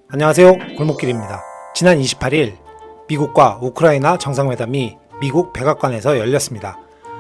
안녕하세요, 골목길입니다. 지난 28일 미국과 우크라이나 정상회담이 미국 백악관에서 열렸습니다.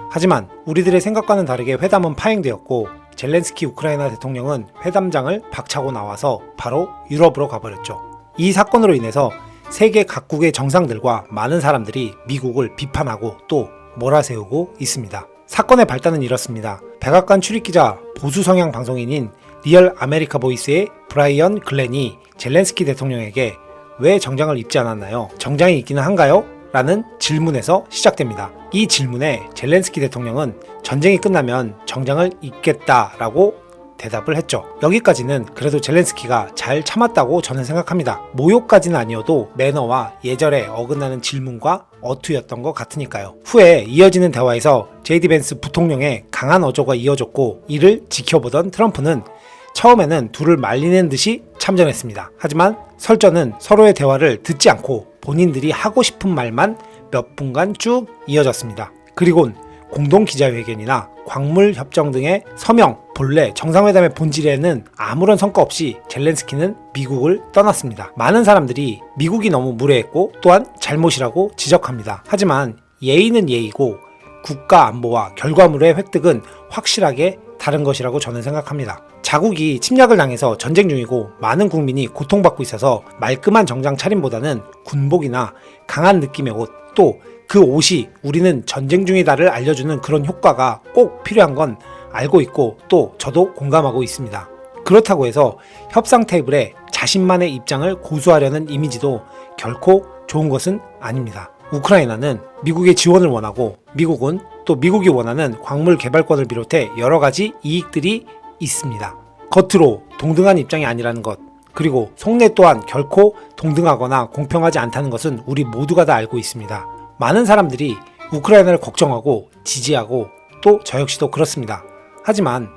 하지만 우리들의 생각과는 다르게 회담은 파행되었고 젤렌스키 우크라이나 대통령은 회담장을 박차고 나와서 바로 유럽으로 가버렸죠. 이 사건으로 인해서 세계 각국의 정상들과 많은 사람들이 미국을 비판하고 또 몰아세우고 있습니다. 사건의 발단은 이렇습니다. 백악관 출입기자 보수 성향 방송인인 리얼 아메리카 보이스의 브라이언 글렌이 젤렌스키 대통령에게 왜 정장을 입지 않았나요? 정장이 있기는 한가요? 라는 질문에서 시작됩니다. 이 질문에 젤렌스키 대통령은 전쟁이 끝나면 정장을 입겠다라고 대답을 했죠. 여기까지는 그래도 젤렌스키가 잘 참았다고 저는 생각합니다. 모욕까지는 아니어도 매너와 예절에 어긋나는 질문과 어투였던 것 같으니까요. 후에 이어지는 대화에서 제이디 벤스 부통령의 강한 어조가 이어졌고 이를 지켜보던 트럼프는 처음에는 둘을 말리는 듯이 참전했습니다. 하지만 설전은 서로의 대화를 듣지 않고 본인들이 하고 싶은 말만 몇 분간 쭉 이어졌습니다. 그리곤 공동 기자회견이나 광물 협정 등의 서명, 본래 정상회담의 본질에는 아무런 성과 없이 젤렌스키는 미국을 떠났습니다. 많은 사람들이 미국이 너무 무례했고 또한 잘못이라고 지적합니다. 하지만 예의는 예의고 국가 안보와 결과물의 획득은 확실하게 다른 것이라고 저는 생각합니다. 자국이 침략을 당해서 전쟁 중이고 많은 국민이 고통받고 있어서 말끔한 정장 차림보다는 군복이나 강한 느낌의 옷, 또 그 옷이 우리는 전쟁 중이다를 알려주는 그런 효과가 꼭 필요한 건 알고 있고 또 저도 공감하고 있습니다. 그렇다고 해서 협상 테이블에 자신만의 입장을 고수하려는 이미지도 결코 좋은 것은 아닙니다. 우크라이나는 미국의 지원을 원하고 미국은 또 미국이 원하는 광물 개발권을 비롯해 여러 가지 이익들이 있습니다. 겉으로 동등한 입장이 아니라는 것, 그리고 속내 또한 결코 동등하거나 공평하지 않다는 것은 우리 모두가 다 알고 있습니다. 많은 사람들이 우크라이나를 걱정하고 지지하고 또 저 역시도 그렇습니다. 하지만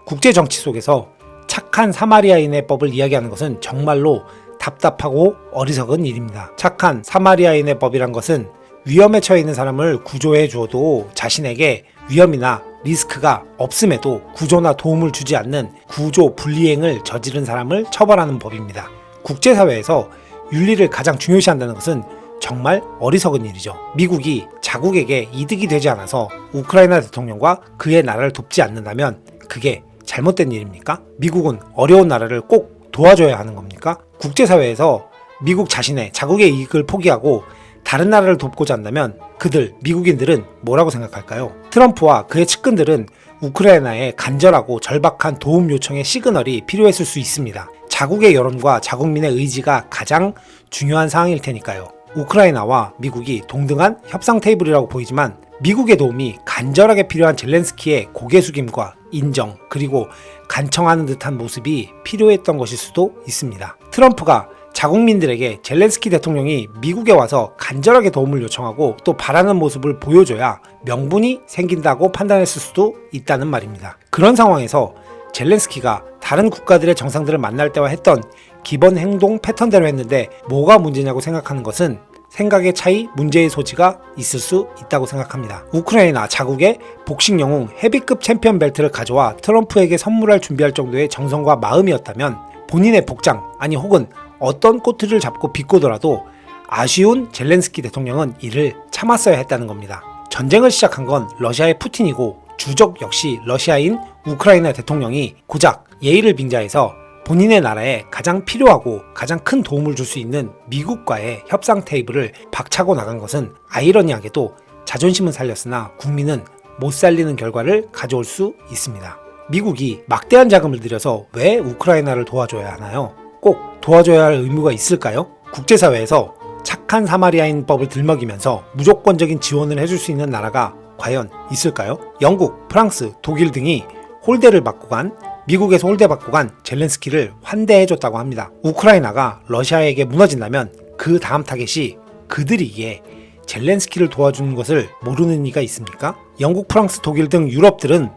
국제 정치 속에서 착한 사마리아인의 법을 이야기하는 것은 정말로 답답하고 어리석은 일입니다. 착한 사마리아인의 법이란 것은 위험에 처해 있는 사람을 구조해 주어도 자신에게 위험이나 리스크가 없음에도 구조나 도움을 주지 않는 구조 불이행을 저지른 사람을 처벌하는 법입니다. 국제사회에서 윤리를 가장 중요시한다는 것은 정말 어리석은 일이죠. 미국이 자국에게 이득이 되지 않아서 우크라이나 대통령과 그의 나라를 돕지 않는다면 그게 잘못된 일입니까? 미국은 어려운 나라를 꼭 도와줘야 하는 겁니까? 국제사회에서 미국 자신의 자국의 이익을 포기하고 다른 나라를 돕고자 한다면 그들, 미국인들은 뭐라고 생각할까요? 트럼프와 그의 측근들은 우크라이나에 간절하고 절박한 도움 요청의 시그널이 필요했을 수 있습니다. 자국의 여론과 자국민의 의지가 가장 중요한 사항일 테니까요. 우크라이나와 미국이 동등한 협상 테이블이라고 보이지만 미국의 도움이 간절하게 필요한 젤렌스키의 고개 숙임과 인정, 그리고 간청하는 듯한 모습이 필요했던 것일 수도 있습니다. 트럼프가 자국민들에게 젤렌스키 대통령이 미국에 와서 간절하게 도움을 요청하고 또 바라는 모습을 보여줘야 명분이 생긴다고 판단했을 수도 있다는 말입니다. 그런 상황에서 젤렌스키가 다른 국가들의 정상들을 만날 때와 했던 기본 행동 패턴대로 했는데 뭐가 문제냐고 생각하는 것은 생각의 차이, 문제의 소지가 있을 수 있다고 생각합니다. 우크라이나 자국의 복식 영웅 헤비급 챔피언 벨트를 가져와 트럼프에게 선물할 준비할 정도의 정성과 마음이었다면 본인의 복장, 아니 혹은 어떤 꼬투리를 잡고 비꼬더라도 아쉬운 젤렌스키 대통령은 이를 참았어야 했다는 겁니다. 전쟁을 시작한 건 러시아의 푸틴이고 주적 역시 러시아인 우크라이나 대통령이 고작 예의를 빙자해서 본인의 나라에 가장 필요하고 가장 큰 도움을 줄 수 있는 미국과의 협상 테이블을 박차고 나간 것은 아이러니하게도 자존심은 살렸으나 국민은 못 살리는 결과를 가져올 수 있습니다. 미국이 막대한 자금을 들여서 왜 우크라이나를 도와줘야 하나요? 꼭 도와줘야 할 의무가 있을까요? 국제사회에서 착한 사마리아인 법을 들먹이면서 무조건적인 지원을 해줄 수 있는 나라가 과연 있을까요? 영국, 프랑스, 독일 등이 홀대를 받고 간 미국에서 홀대받고 간 젤렌스키를 환대해줬다고 합니다. 우크라이나가 러시아에게 무너진다면 그 다음 타겟이 그들이기에 젤렌스키를 도와주는 것을 모르는 이가 있습니까? 영국, 프랑스, 독일 등 유럽들은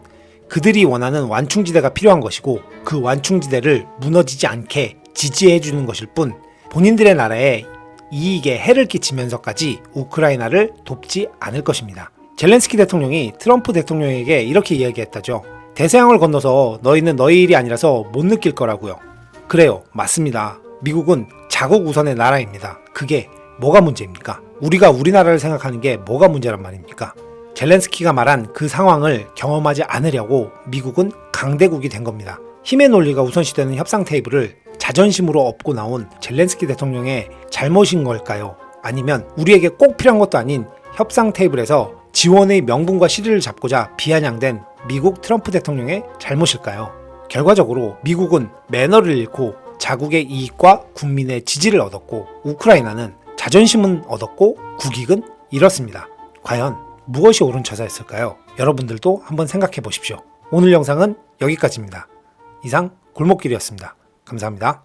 그들이 원하는 완충지대가 필요한 것이고 그 완충지대를 무너지지 않게 지지해주는 것일 뿐 본인들의 나라에 이익에 해를 끼치면서까지 우크라이나를 돕지 않을 것입니다. 젤렌스키 대통령이 트럼프 대통령에게 이렇게 이야기했다죠. 대서양을 건너서 너희는 너희 일이 아니라서 못 느낄 거라고요. 그래요, 맞습니다. 미국은 자국 우선의 나라입니다. 그게 뭐가 문제입니까? 우리가 우리나라를 생각하는 게 뭐가 문제란 말입니까? 젤렌스키가 말한 그 상황을 경험하지 않으려고 미국은 강대국이 된 겁니다. 힘의 논리가 우선시되는 협상 테이블을 자존심으로 업고 나온 젤렌스키 대통령의 잘못인 걸까요? 아니면 우리에게 꼭 필요한 것도 아닌 협상 테이블에서 지원의 명분과 실의를 잡고자 비아냥된 미국 트럼프 대통령의 잘못일까요? 결과적으로 미국은 매너를 잃고 자국의 이익과 국민의 지지를 얻었고 우크라이나는 자존심은 얻었고 국익은 잃었습니다. 과연 무엇이 옳은 처사였을까요? 여러분들도 한번 생각해 보십시오. 오늘 영상은 여기까지입니다. 이상 골목길이었습니다. 감사합니다.